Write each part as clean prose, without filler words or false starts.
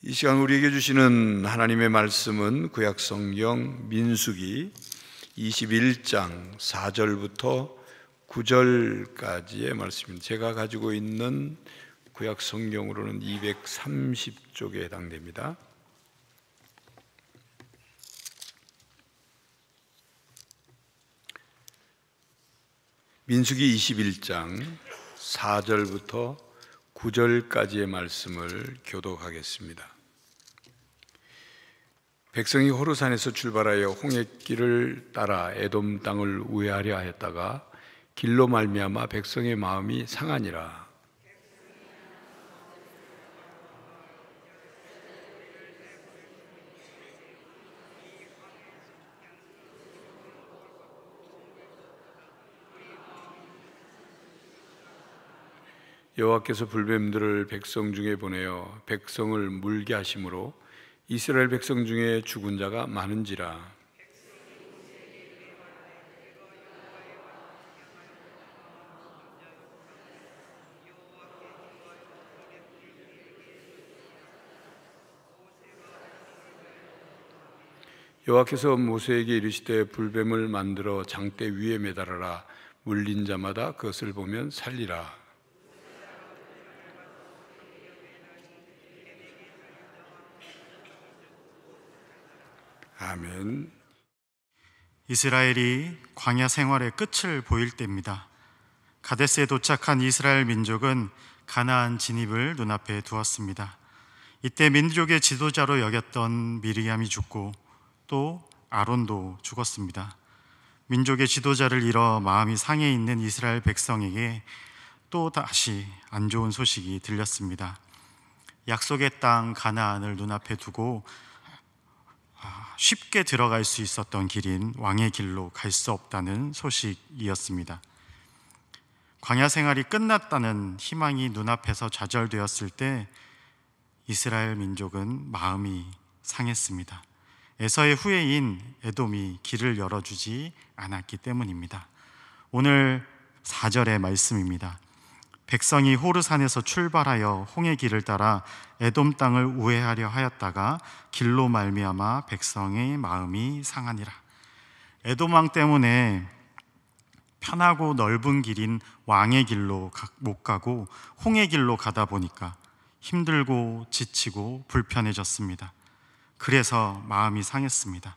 이 시간 우리에게 주시는 하나님의 말씀은 구약성경 민수기 21장 4절부터 9절까지의 말씀입니다. 제가 가지고 있는 구약성경으로는 230쪽에 해당됩니다. 민수기 21장 4절부터 9절까지의 말씀을 교독하겠습니다. 백성이 호르산에서 출발하여 홍해길을 따라 에돔 땅을 우회하려 하였다가 길로 말미암아 백성의 마음이 상하니라. 여호와께서 불뱀들을 백성 중에 보내어 백성을 물게 하심으로 이스라엘 백성 중에 죽은 자가 많은지라. 여호와께서 모세에게 이르시되 불뱀을 만들어 장대 위에 매달아라. 물린 자마다 그것을 보면 살리라. 아멘. 이스라엘이 광야 생활의 끝을 보일 때입니다. 가데스에 도착한 이스라엘 민족은 가나안 진입을 눈앞에 두었습니다. 이때 민족의 지도자로 여겼던 미리암이 죽고 또 아론도 죽었습니다. 민족의 지도자를 잃어 마음이 상해 있는 이스라엘 백성에게 또 다시 안 좋은 소식이 들렸습니다. 약속의 땅 가나안을 눈앞에 두고 쉽게 들어갈 수 있었던 길인 왕의 길로 갈 수 없다는 소식이었습니다. 광야 생활이 끝났다는 희망이 눈앞에서 좌절되었을 때 이스라엘 민족은 마음이 상했습니다. 에서의 후예인 에돔이 길을 열어주지 않았기 때문입니다. 오늘 4절의 말씀입니다. 백성이 호르산에서 출발하여 홍해 길을 따라 에돔 땅을 우회하려 하였다가 길로 말미암아 백성의 마음이 상하니라. 에돔 왕 때문에 편하고 넓은 길인 왕의 길로 못 가고 홍해 길로 가다 보니까 힘들고 지치고 불편해졌습니다. 그래서 마음이 상했습니다.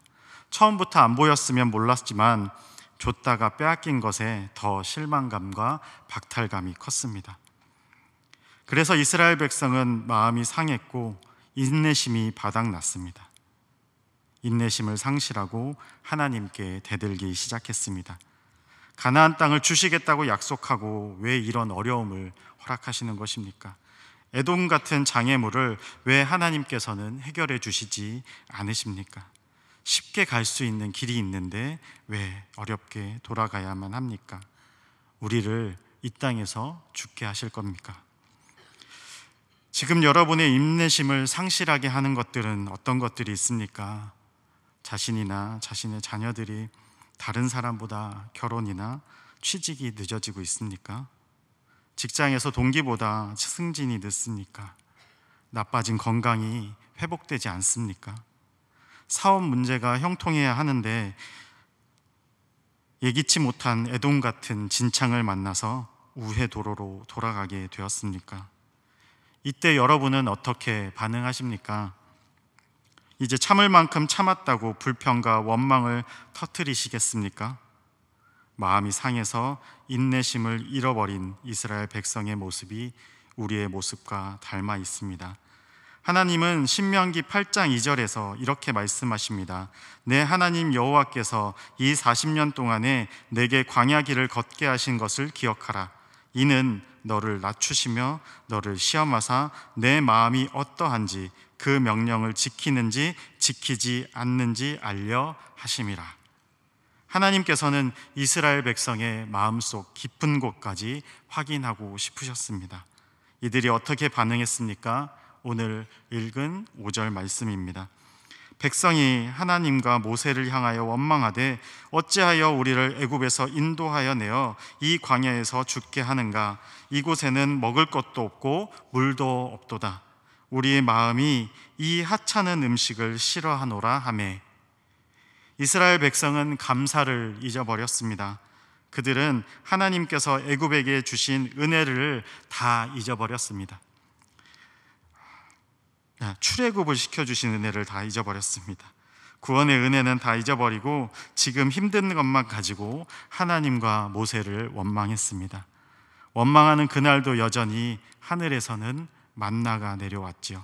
처음부터 안 보였으면 몰랐지만 줬다가 빼앗긴 것에 더 실망감과 박탈감이 컸습니다. 그래서 이스라엘 백성은 마음이 상했고 인내심이 바닥났습니다. 인내심을 상실하고 하나님께 대들기 시작했습니다. 가나안 땅을 주시겠다고 약속하고 왜 이런 어려움을 허락하시는 것입니까? 에돔 같은 장애물을 왜 하나님께서는 해결해 주시지 않으십니까? 쉽게 갈 수 있는 길이 있는데 왜 어렵게 돌아가야만 합니까? 우리를 이 땅에서 죽게 하실 겁니까? 지금 여러분의 인내심을 상실하게 하는 것들은 어떤 것들이 있습니까? 자신이나 자신의 자녀들이 다른 사람보다 결혼이나 취직이 늦어지고 있습니까? 직장에서 동기보다 승진이 늦습니까? 나빠진 건강이 회복되지 않습니까? 사업 문제가 형통해야 하는데 예기치 못한 에돔 같은 진창을 만나서 우회 도로로 돌아가게 되었습니까? 이때 여러분은 어떻게 반응하십니까? 이제 참을 만큼 참았다고 불평과 원망을 터뜨리시겠습니까? 마음이 상해서 인내심을 잃어버린 이스라엘 백성의 모습이 우리의 모습과 닮아 있습니다. 하나님은 신명기 8장 2절에서 이렇게 말씀하십니다. 내 하나님 여호와께서 이 40년 동안에 내게 광야 길을 걷게 하신 것을 기억하라. 이는 너를 낮추시며 너를 시험하사 내 마음이 어떠한지 그 명령을 지키는지 지키지 않는지 알려 하심이라. 하나님께서는 이스라엘 백성의 마음속 깊은 곳까지 확인하고 싶으셨습니다. 이들이 어떻게 반응했습니까? 오늘 읽은 5절 말씀입니다. 백성이 하나님과 모세를 향하여 원망하되 어찌하여 우리를 애굽에서 인도하여 내어 이 광야에서 죽게 하는가? 이곳에는 먹을 것도 없고 물도 없도다. 우리의 마음이 이 하찮은 음식을 싫어하노라 하매. 이스라엘 백성은 감사를 잊어버렸습니다. 그들은 하나님께서 애굽에게 주신 은혜를 다 잊어버렸습니다. 출애굽을 시켜주신 은혜를 다 잊어버렸습니다. 구원의 은혜는 다 잊어버리고 지금 힘든 것만 가지고 하나님과 모세를 원망했습니다. 원망하는 그날도 여전히 하늘에서는 만나가 내려왔지요.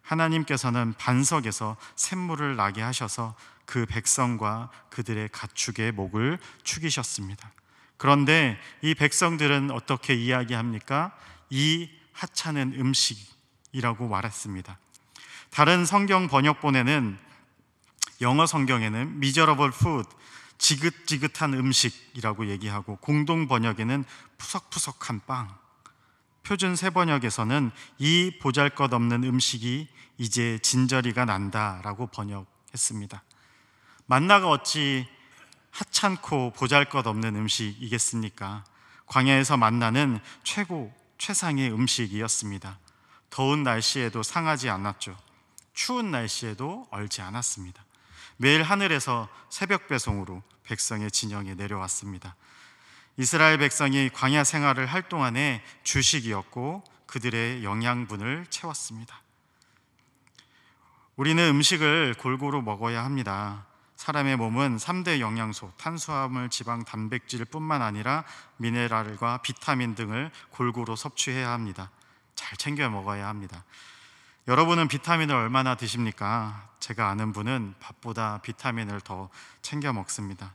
하나님께서는 반석에서 샘물을 나게 하셔서 그 백성과 그들의 가축의 목을 축이셨습니다. 그런데 이 백성들은 어떻게 이야기합니까? 이 하찮은 음식이라고 말했습니다. 다른 성경 번역본에는, 영어 성경에는 miserable food, 지긋지긋한 음식이라고 얘기하고, 공동 번역에는 푸석푸석한 빵, 표준 세번역에서는 이 보잘것없는 음식이 이제 진저리가 난다라고 번역했습니다. 만나가 어찌 하찮고 보잘것없는 음식이겠습니까? 광야에서 만나는 최상의 음식이었습니다. 더운 날씨에도 상하지 않았죠. 추운 날씨에도 얼지 않았습니다. 매일 하늘에서 새벽 배송으로 백성의 진영에 내려왔습니다. 이스라엘 백성이 광야 생활을 할 동안에 주식이었고 그들의 영양분을 채웠습니다. 우리는 음식을 골고루 먹어야 합니다. 사람의 몸은 3대 영양소, 탄수화물, 지방, 단백질 뿐만 아니라 미네랄과 비타민 등을 골고루 섭취해야 합니다. 잘 챙겨 먹어야 합니다. 여러분은 비타민을 얼마나 드십니까? 제가 아는 분은 밥보다 비타민을 더 챙겨 먹습니다.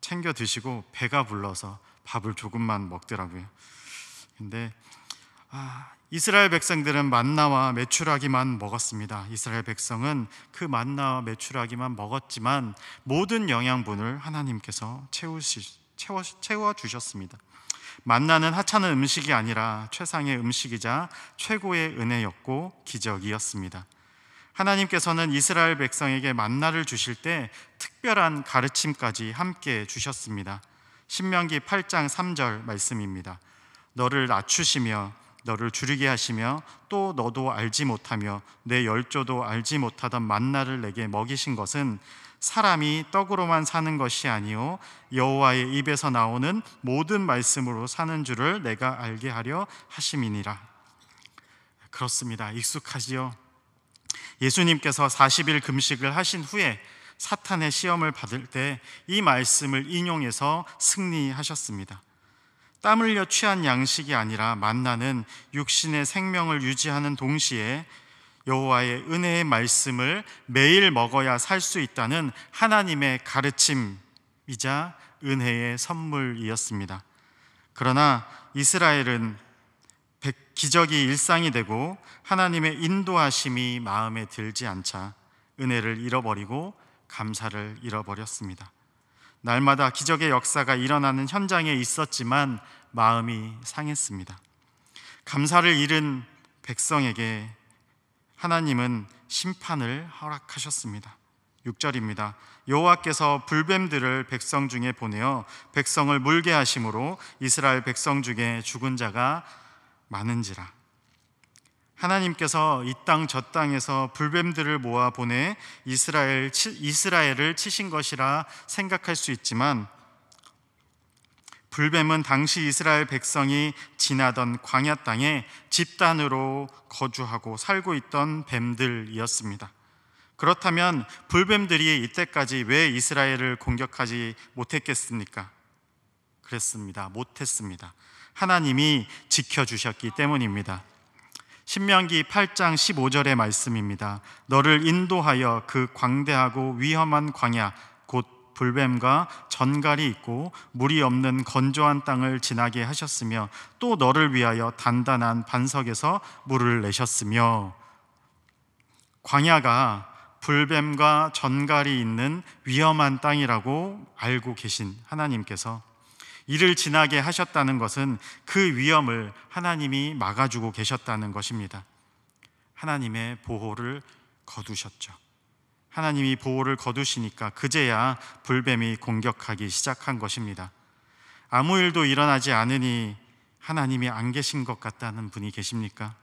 챙겨 드시고 배가 불러서 밥을 조금만 먹더라고요. 근데 이스라엘 백성들은 만나와 메추라기만 먹었습니다. 이스라엘 백성은 그 만나와 메추라기만 먹었지만 모든 영양분을 하나님께서 채워주셨습니다. 만나는 하찮은 음식이 아니라 최상의 음식이자 최고의 은혜였고 기적이었습니다. 하나님께서는 이스라엘 백성에게 만나를 주실 때 특별한 가르침까지 함께 주셨습니다. 신명기 8장 3절 말씀입니다. 너를 낮추시며 너를 줄이게 하시며 또 너도 알지 못하며 내 열조도 알지 못하던 만나를 내게 먹이신 것은 사람이 떡으로만 사는 것이 아니요 여호와의 입에서 나오는 모든 말씀으로 사는 줄을 내가 알게 하려 하심이니라. 그렇습니다. 익숙하지요. 예수님께서 40일 금식을 하신 후에 사탄의 시험을 받을 때 이 말씀을 인용해서 승리하셨습니다. 땀 흘려 취한 양식이 아니라 만나는 육신의 생명을 유지하는 동시에 여호와의 은혜의 말씀을 매일 먹어야 살 수 있다는 하나님의 가르침이자 은혜의 선물이었습니다. 그러나 이스라엘은 기적이 일상이 되고 하나님의 인도하심이 마음에 들지 않자 은혜를 잃어버리고 감사를 잃어버렸습니다. 날마다 기적의 역사가 일어나는 현장에 있었지만 마음이 상했습니다. 감사를 잃은 백성에게 하나님은 심판을 허락하셨습니다. 6절입니다. 여호와께서 불뱀들을 백성 중에 보내어 백성을 물게 하심으로 이스라엘 백성 중에 죽은 자가 많은지라. 하나님께서 이 땅 저 땅에서 불뱀들을 모아 보내 이스라엘을 치신 것이라 생각할 수 있지만 불뱀은 당시 이스라엘 백성이 지나던 광야 땅에 집단으로 거주하고 살고 있던 뱀들이었습니다. 그렇다면 불뱀들이 이때까지 왜 이스라엘을 공격하지 못했겠습니까? 그랬습니다. 못했습니다. 하나님이 지켜주셨기 때문입니다. 신명기 8장 15절의 말씀입니다. 너를 인도하여 그 광대하고 위험한 광야 곧 불뱀과 전갈이 있고 물이 없는 건조한 땅을 지나게 하셨으며 또 너를 위하여 단단한 반석에서 물을 내셨으며. 광야가 불뱀과 전갈이 있는 위험한 땅이라고 알고 계신 하나님께서 이를 지나게 하셨다는 것은 그 위험을 하나님이 막아주고 계셨다는 것입니다. 하나님의 보호를 거두셨죠. 하나님이 보호를 거두시니까 그제야 불뱀이 공격하기 시작한 것입니다. 아무 일도 일어나지 않으니 하나님이 안 계신 것 같다는 분이 계십니까?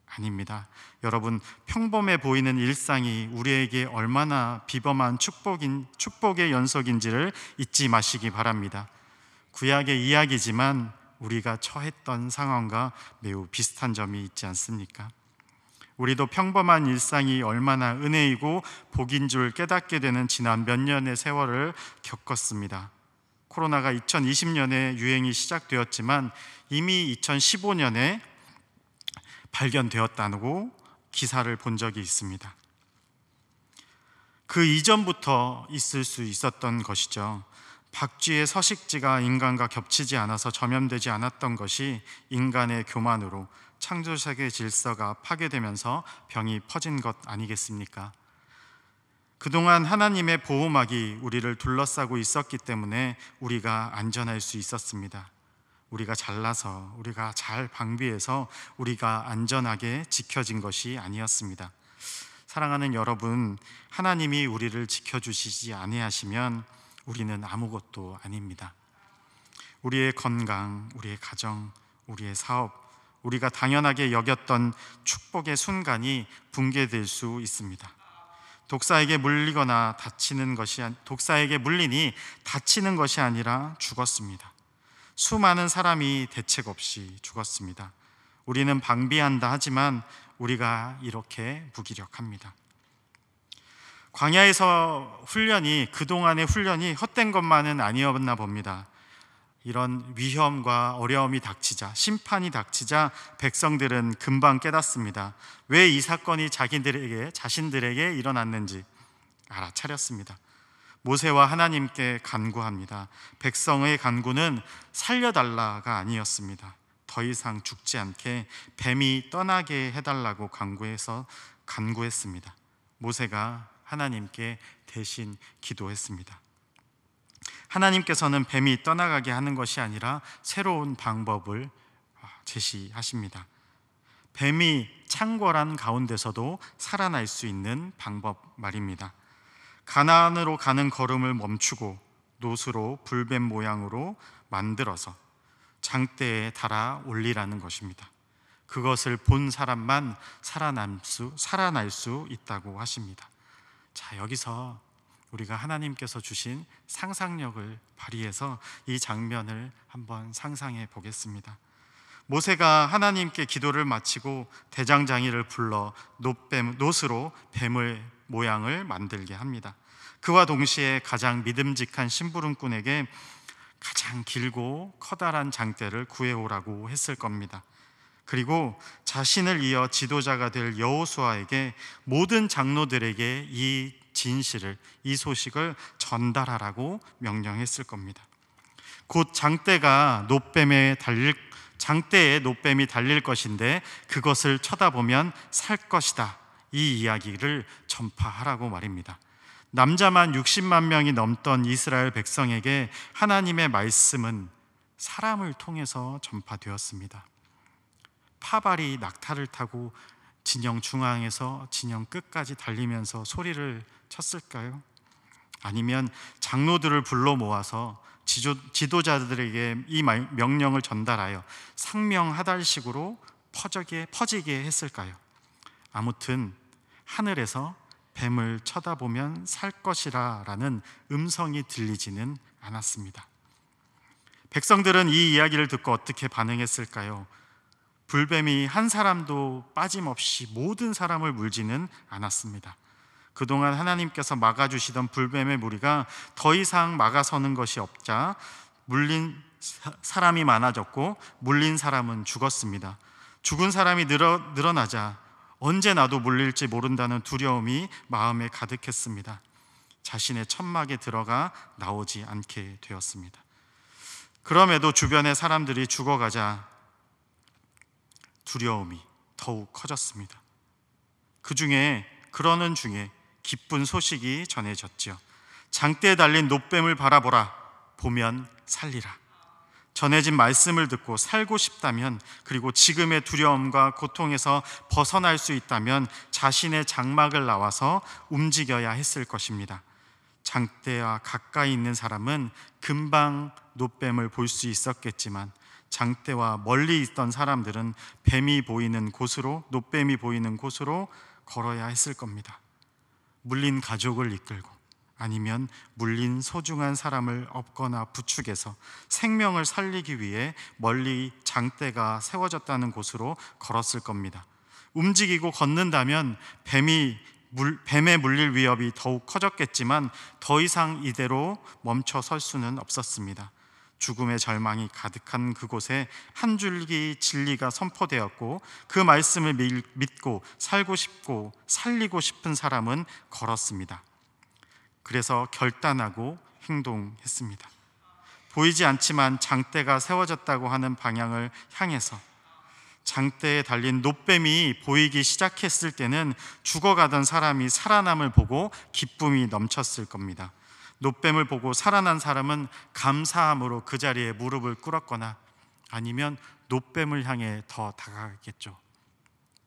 아닙니다. 여러분, 평범해 보이는 일상이 우리에게 얼마나 비범한 축복의 연속인지를 잊지 마시기 바랍니다. 구약의 이야기지만 우리가 처했던 상황과 매우 비슷한 점이 있지 않습니까? 우리도 평범한 일상이 얼마나 은혜이고 복인 줄 깨닫게 되는 지난 몇 년의 세월을 겪었습니다. 코로나가 2020년에 유행이 시작되었지만 이미 2015년에 발견되었다고 기사를 본 적이 있습니다. 그 이전부터 있을 수 있었던 것이죠. 박쥐의 서식지가 인간과 겹치지 않아서 전염되지 않았던 것이 인간의 교만으로 창조세계 질서가 파괴되면서 병이 퍼진 것 아니겠습니까? 그동안 하나님의 보호막이 우리를 둘러싸고 있었기 때문에 우리가 안전할 수 있었습니다. 우리가 잘나서, 우리가 잘 방비해서 우리가 안전하게 지켜진 것이 아니었습니다. 사랑하는 여러분, 하나님이 우리를 지켜주시지 아니하시면 우리는 아무것도 아닙니다. 우리의 건강, 우리의 가정, 우리의 사업, 우리가 당연하게 여겼던 축복의 순간이 붕괴될 수 있습니다. 독사에게 물리니 다치는 것이 아니라 죽었습니다. 수많은 사람이 대책 없이 죽었습니다. 우리는 방비한다 하지만 우리가 이렇게 무기력합니다. 광야에서 그동안의 훈련이 헛된 것만은 아니었나 봅니다. 이런 위험과 어려움이 닥치자, 심판이 닥치자 백성들은 금방 깨닫습니다. 왜 이 사건이 자신들에게 일어났는지 알아차렸습니다. 모세와 하나님께 간구합니다. 백성의 간구는 살려달라가 아니었습니다. 더 이상 죽지 않게 뱀이 떠나게 해달라고 간구했습니다. 모세가 하나님께 대신 기도했습니다. 하나님께서는 뱀이 떠나가게 하는 것이 아니라 새로운 방법을 제시하십니다. 뱀이 창궐한 가운데서도 살아날 수 있는 방법 말입니다. 가나안으로 가는 걸음을 멈추고 노수로 불뱀 모양으로 만들어서 장대에 달아 올리라는 것입니다. 그것을 본 사람만 살아날 수 있다고 하십니다. 자, 여기서 우리가 하나님께서 주신 상상력을 발휘해서 이 장면을 한번 상상해 보겠습니다. 모세가 하나님께 기도를 마치고 대장장이를 불러 노스로 뱀을 모양을 만들게 합니다. 그와 동시에 가장 믿음직한 심부름꾼에게 가장 길고 커다란 장대를 구해오라고 했을 겁니다. 그리고 자신을 이어 지도자가 될 여호수아에게 모든 장로들에게 이 진실을, 이 소식을 전달하라고 명령했을 겁니다. 곧 장대에 노뱀이 달릴 것인데 그것을 쳐다보면 살 것이다, 이 이야기를 전파하라고 말입니다. 남자만 60만 명이 넘던 이스라엘 백성에게 하나님의 말씀은 사람을 통해서 전파되었습니다. 파발이 낙타를 타고 진영 중앙에서 진영 끝까지 달리면서 소리를 쳤을까요? 아니면 장로들을 불러 모아서 지도자들에게 이 명령을 전달하여 상명하달식으로 퍼지게 했을까요? 아무튼 하늘에서 뱀을 쳐다보면 살 것이라 라는 음성이 들리지는 않았습니다. 백성들은 이 이야기를 듣고 어떻게 반응했을까요? 불뱀이 한 사람도 빠짐없이 모든 사람을 물지는 않았습니다. 그동안 하나님께서 막아주시던 불뱀의 무리가 더 이상 막아서는 것이 없자 물린 사람이 많아졌고 물린 사람은 죽었습니다. 죽은 사람이 늘어나자 언제 나도 물릴지 모른다는 두려움이 마음에 가득했습니다. 자신의 천막에 들어가 나오지 않게 되었습니다. 그럼에도 주변의 사람들이 죽어가자 두려움이 더욱 커졌습니다. 그러는 중에 기쁜 소식이 전해졌지요. 장대에 달린 노뱀을 바라보라, 보면 살리라. 전해진 말씀을 듣고 살고 싶다면, 그리고 지금의 두려움과 고통에서 벗어날 수 있다면 자신의 장막을 나와서 움직여야 했을 것입니다. 장대와 가까이 있는 사람은 금방 노뱀을 볼 수 있었겠지만 장대와 멀리 있던 사람들은 뱀이 보이는 곳으로, 놋뱀이 보이는 곳으로 걸어야 했을 겁니다. 물린 가족을 이끌고, 아니면 물린 소중한 사람을 업거나 부축해서 생명을 살리기 위해 멀리 장대가 세워졌다는 곳으로 걸었을 겁니다. 움직이고 걷는다면 뱀에 물릴 위협이 더욱 커졌겠지만 더 이상 이대로 멈춰 설 수는 없었습니다. 죽음의 절망이 가득한 그곳에 한 줄기 진리가 선포되었고, 그 말씀을 믿고 살고 싶고 살리고 싶은 사람은 걸었습니다. 그래서 결단하고 행동했습니다. 보이지 않지만 장대가 세워졌다고 하는 방향을 향해서, 장대에 달린 놋뱀이 보이기 시작했을 때는 죽어가던 사람이 살아남을 보고 기쁨이 넘쳤을 겁니다. 놋뱀을 보고 살아난 사람은 감사함으로 그 자리에 무릎을 꿇었거나 아니면 놋뱀을 향해 더 다가가겠죠.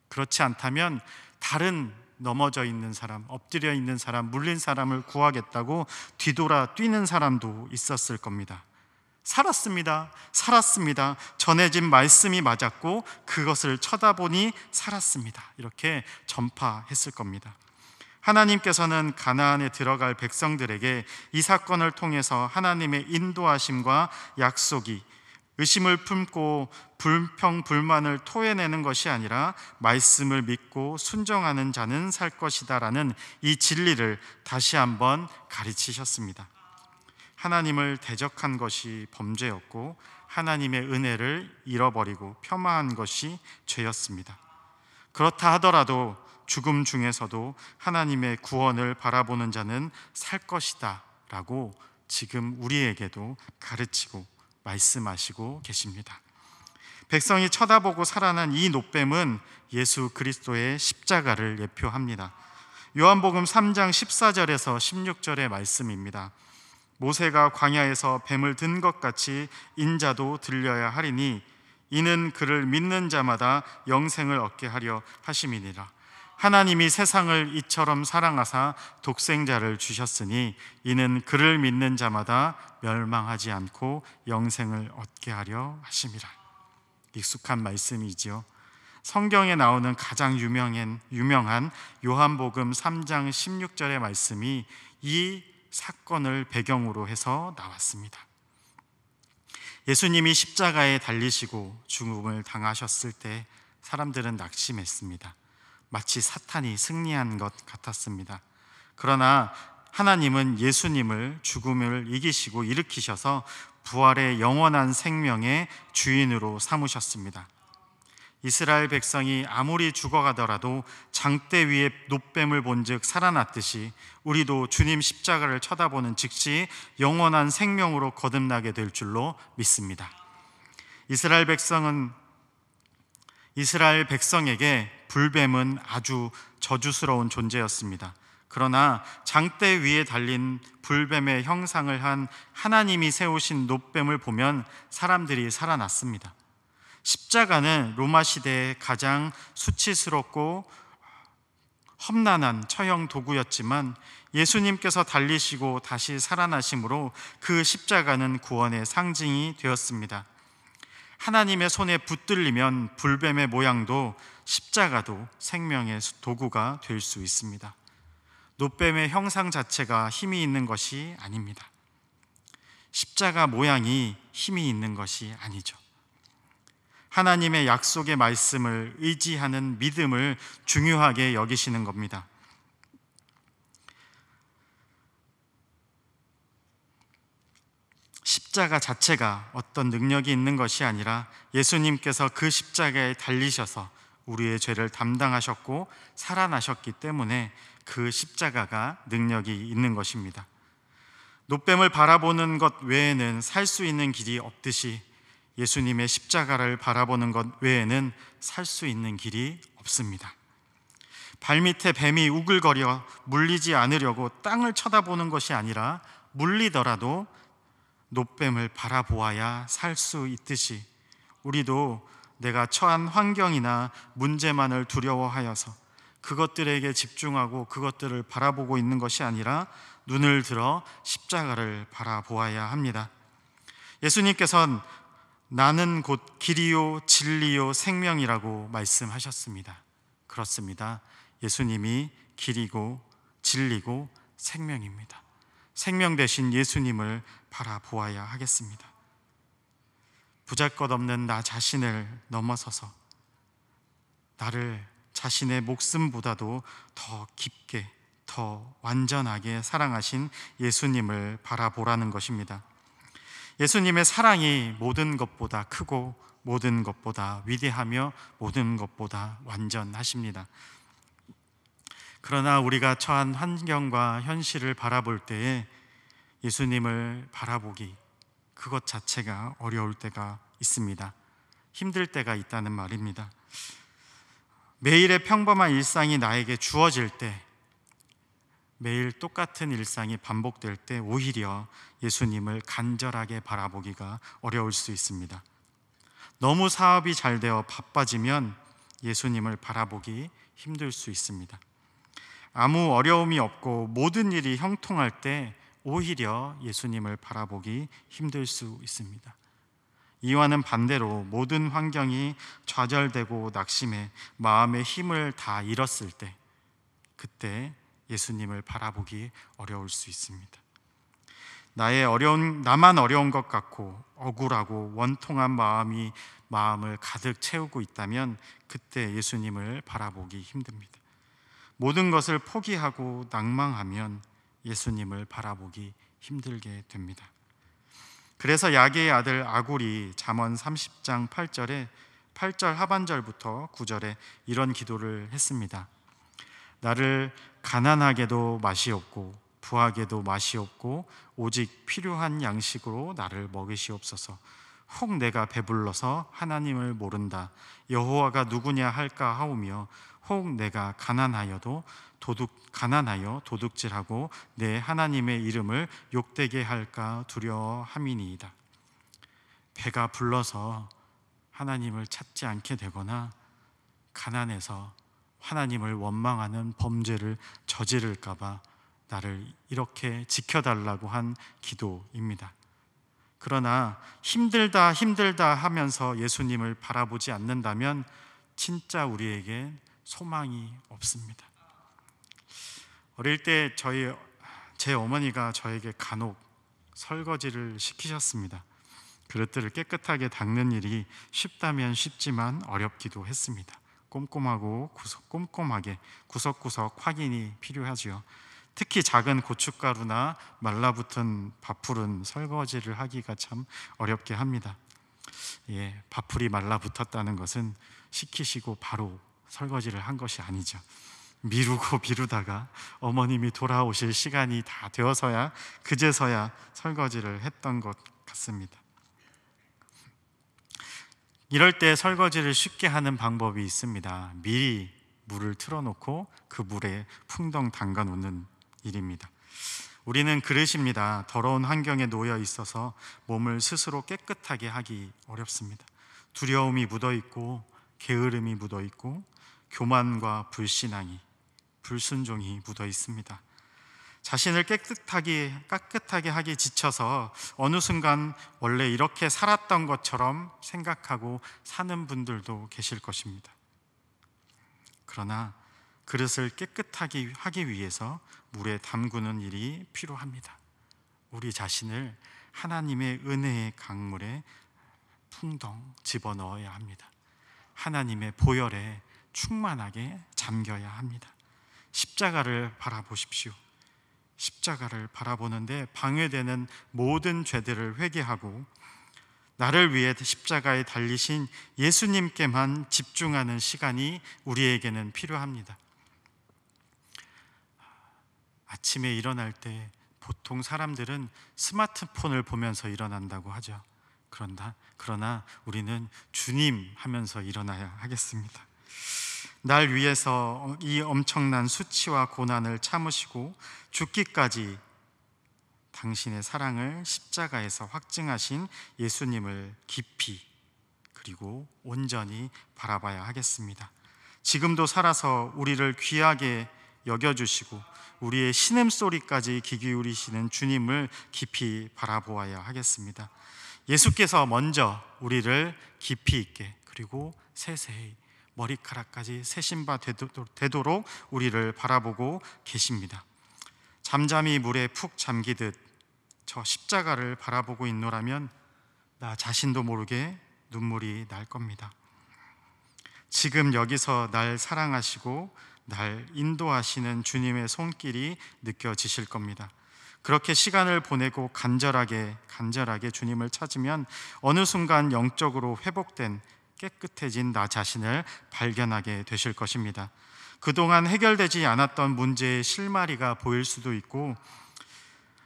그렇지 않다면 다른 넘어져 있는 사람, 엎드려 있는 사람, 물린 사람을 구하겠다고 뒤돌아 뛰는 사람도 있었을 겁니다. 살았습니다. 전해진 말씀이 맞았고 그것을 쳐다보니 살았습니다. 이렇게 전파했을 겁니다. 하나님께서는 가나안에 들어갈 백성들에게 이 사건을 통해서 하나님의 인도하심과 약속이 의심을 품고 불평불만을 토해내는 것이 아니라 말씀을 믿고 순종하는 자는 살 것이다 라는 이 진리를 다시 한번 가르치셨습니다. 하나님을 대적한 것이 범죄였고 하나님의 은혜를 잃어버리고 폄하한 것이 죄였습니다. 그렇다 하더라도 죽음 중에서도 하나님의 구원을 바라보는 자는 살 것이다 라고 지금 우리에게도 가르치고 말씀하시고 계십니다. 백성이 쳐다보고 살아난 이 놋뱀은 예수 그리스도의 십자가를 예표합니다. 요한복음 3장 14절에서 16절의 말씀입니다. 모세가 광야에서 뱀을 든 것 같이 인자도 들려야 하리니 이는 그를 믿는 자마다 영생을 얻게 하려 하심이니라. 하나님이 세상을 이처럼 사랑하사 독생자를 주셨으니 이는 그를 믿는 자마다 멸망하지 않고 영생을 얻게 하려 하심이라. 익숙한 말씀이지요. 성경에 나오는 가장 유명한 요한복음 3장 16절의 말씀이 이 사건을 배경으로 해서 나왔습니다. 예수님이 십자가에 달리시고 죽음을 당하셨을 때 사람들은 낙심했습니다. 마치 사탄이 승리한 것 같았습니다. 그러나 하나님은 예수님을 죽음을 이기시고 일으키셔서 부활의 영원한 생명의 주인으로 삼으셨습니다. 이스라엘 백성이 아무리 죽어가더라도 장대 위에 놋뱀을 본즉 살아났듯이 우리도 주님 십자가를 쳐다보는 즉시 영원한 생명으로 거듭나게 될 줄로 믿습니다. 이스라엘 백성에게 불뱀은 아주 저주스러운 존재였습니다. 그러나 장대 위에 달린 불뱀의 형상을 한 하나님이 세우신 놋뱀을 보면 사람들이 살아났습니다. 십자가는 로마 시대의 가장 수치스럽고 험난한 처형 도구였지만 예수님께서 달리시고 다시 살아나심으로 그 십자가는 구원의 상징이 되었습니다. 하나님의 손에 붙들리면 불뱀의 모양도 십자가도 생명의 도구가 될 수 있습니다. 놋뱀의 형상 자체가 힘이 있는 것이 아닙니다. 십자가 모양이 힘이 있는 것이 아니죠. 하나님의 약속의 말씀을 의지하는 믿음을 중요하게 여기시는 겁니다. 십자가 자체가 어떤 능력이 있는 것이 아니라 예수님께서 그 십자가에 달리셔서 우리의 죄를 담당하셨고 살아나셨기 때문에 그 십자가가 능력이 있는 것입니다. 놋뱀을 바라보는 것 외에는 살 수 있는 길이 없듯이 예수님의 십자가를 바라보는 것 외에는 살 수 있는 길이 없습니다. 발밑에 뱀이 우글거려 물리지 않으려고 땅을 쳐다보는 것이 아니라 물리더라도 놋뱀을 바라보아야 살 수 있듯이 우리도 내가 처한 환경이나 문제만을 두려워하여서 그것들에게 집중하고 그것들을 바라보고 있는 것이 아니라 눈을 들어 십자가를 바라보아야 합니다. 예수님께서는 나는 곧 길이요 진리요 생명이라고 말씀하셨습니다. 그렇습니다. 예수님이 길이고 진리고 생명입니다. 생명 되신 예수님을 바라보아야 하겠습니다. 부잘것없는 나 자신을 넘어서서 나를 자신의 목숨보다도 더 깊게, 더 완전하게 사랑하신 예수님을 바라보라는 것입니다. 예수님의 사랑이 모든 것보다 크고 모든 것보다 위대하며 모든 것보다 완전하십니다. 그러나 우리가 처한 환경과 현실을 바라볼 때에 예수님을 바라보기, 그것 자체가 어려울 때가 있습니다. 힘들 때가 있다는 말입니다. 매일의 평범한 일상이 나에게 주어질 때, 매일 똑같은 일상이 반복될 때 오히려 예수님을 간절하게 바라보기가 어려울 수 있습니다. 너무 사업이 잘 되어 바빠지면 예수님을 바라보기 힘들 수 있습니다. 아무 어려움이 없고 모든 일이 형통할 때 오히려 예수님을 바라보기 힘들 수 있습니다. 이와는 반대로 모든 환경이 좌절되고 낙심해 마음의 힘을 다 잃었을 때, 그때 예수님을 바라보기 어려울 수 있습니다. 나만 어려운 것 같고 억울하고 원통한 마음을 가득 채우고 있다면 그때 예수님을 바라보기 힘듭니다. 모든 것을 포기하고 낭망하면 예수님을 바라보기 힘들게 됩니다. 그래서 야게의 아들 아굴이 잠언 30장 8절 하반절부터 9절에 이런 기도를 했습니다. 나를 가난하게도 맛이 없고 부하게도 맛이 없고 오직 필요한 양식으로 나를 먹이시옵소서. 혹 내가 배불러서 하나님을 모른다 여호와가 누구냐 할까 하오며 혹 내가 가난하여 도둑질하고 내 하나님의 이름을 욕되게 할까 두려워함이니이다. 배가 불러서 하나님을 찾지 않게 되거나 가난해서 하나님을 원망하는 범죄를 저지를까 봐 나를 이렇게 지켜달라고 한 기도입니다. 그러나 힘들다 하면서 예수님을 바라보지 않는다면 진짜 우리에게 소망이 없습니다. 어릴 때 제 어머니가 저에게 간혹 설거지를 시키셨습니다. 그릇들을 깨끗하게 닦는 일이 쉽다면 쉽지만 어렵기도 했습니다. 꼼꼼하게 구석구석 확인이 필요하지요. 특히 작은 고춧가루나 말라붙은 밥풀은 설거지를 하기가 참 어렵게 합니다. 밥풀이 말라붙었다는 것은 시키시고 바로 설거지를 한 것이 아니죠. 미루다가 어머님이 돌아오실 시간이 다 되어서야 그제서야 설거지를 했던 것 같습니다. 이럴 때 설거지를 쉽게 하는 방법이 있습니다. 미리 물을 틀어놓고 그 물에 풍덩 담가 놓는 일입니다. 우리는 그릇입니다. 더러운 환경에 놓여 있어서 몸을 스스로 깨끗하게 하기 어렵습니다. 두려움이 묻어있고 게으름이 묻어있고 교만과 불신앙이, 불순종이 묻어있습니다. 자신을 깨끗하게 하기 지쳐서 어느 순간 원래 이렇게 살았던 것처럼 생각하고 사는 분들도 계실 것입니다. 그러나 그릇을 깨끗하게 하기 위해서 물에 담그는 일이 필요합니다. 우리 자신을 하나님의 은혜의 강물에 풍덩 집어넣어야 합니다. 하나님의 보혈에 충만하게 잠겨야 합니다. 십자가를 바라보십시오. 십자가를 바라보는데 방해되는 모든 죄들을 회개하고 나를 위해 십자가에 달리신 예수님께만 집중하는 시간이 우리에게는 필요합니다. 아침에 일어날 때 보통 사람들은 스마트폰을 보면서 일어난다고 하죠. 그러나 우리는 주님 하면서 일어나야 하겠습니다. 날 위해서 이 엄청난 수치와 고난을 참으시고 죽기까지 당신의 사랑을 십자가에서 확증하신 예수님을 깊이 그리고 온전히 바라봐야 하겠습니다. 지금도 살아서 우리를 귀하게 여겨주시고 우리의 신음소리까지 귀 기울이시는 주님을 깊이 바라보아야 하겠습니다. 예수께서 먼저 우리를 깊이 있게, 그리고 세세히 머리카락까지 세신바 되도록 우리를 바라보고 계십니다. 잠잠히 물에 푹 잠기듯 저 십자가를 바라보고 있노라면 나 자신도 모르게 눈물이 날 겁니다. 지금 여기서 날 사랑하시고 날 인도하시는 주님의 손길이 느껴지실 겁니다. 그렇게 시간을 보내고 간절하게 주님을 찾으면 어느 순간 영적으로 회복된, 깨끗해진 나 자신을 발견하게 되실 것입니다. 그동안 해결되지 않았던 문제의 실마리가 보일 수도 있고,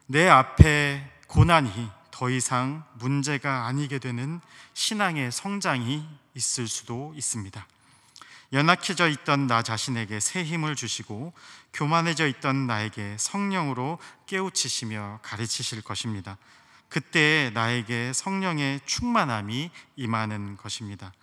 내 앞에 고난이 더 이상 문제가 아니게 되는 신앙의 성장이 있을 수도 있습니다. 연약해져 있던 나 자신에게 새 힘을 주시고, 교만해져 있던 나에게 성령으로 깨우치시며 가르치실 것입니다. 그때 나에게 성령의 충만함이 임하는 것입니다.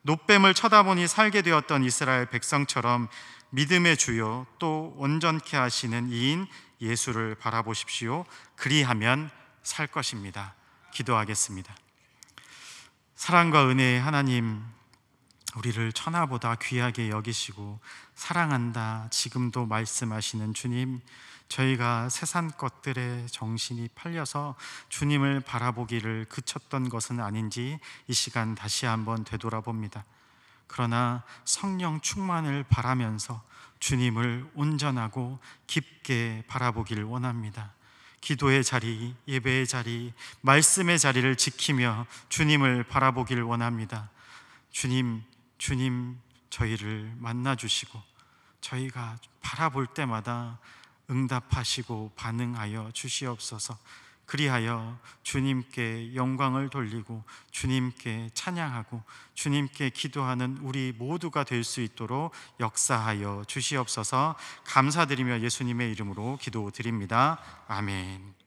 놋뱀을 쳐다보니 살게 되었던 이스라엘 백성처럼 믿음의 주요 또 온전케 하시는 이인 예수를 바라보십시오. 그리하면 살 것입니다. 기도하겠습니다. 사랑과 은혜의 하나님, 우리를 천하보다 귀하게 여기시고 사랑한다 지금도 말씀하시는 주님, 저희가 세상 것들에 정신이 팔려서 주님을 바라보기를 그쳤던 것은 아닌지 이 시간 다시 한번 되돌아봅니다. 그러나 성령 충만을 바라면서 주님을 온전하고 깊게 바라보기를 원합니다. 기도의 자리, 예배의 자리, 말씀의 자리를 지키며 주님을 바라보기를 원합니다. 주님, 저희를 만나주시고 저희가 바라볼 때마다 응답하시고 반응하여 주시옵소서. 그리하여 주님께 영광을 돌리고 주님께 찬양하고 주님께 기도하는 우리 모두가 될 수 있도록 역사하여 주시옵소서. 감사드리며 예수님의 이름으로 기도드립니다. 아멘.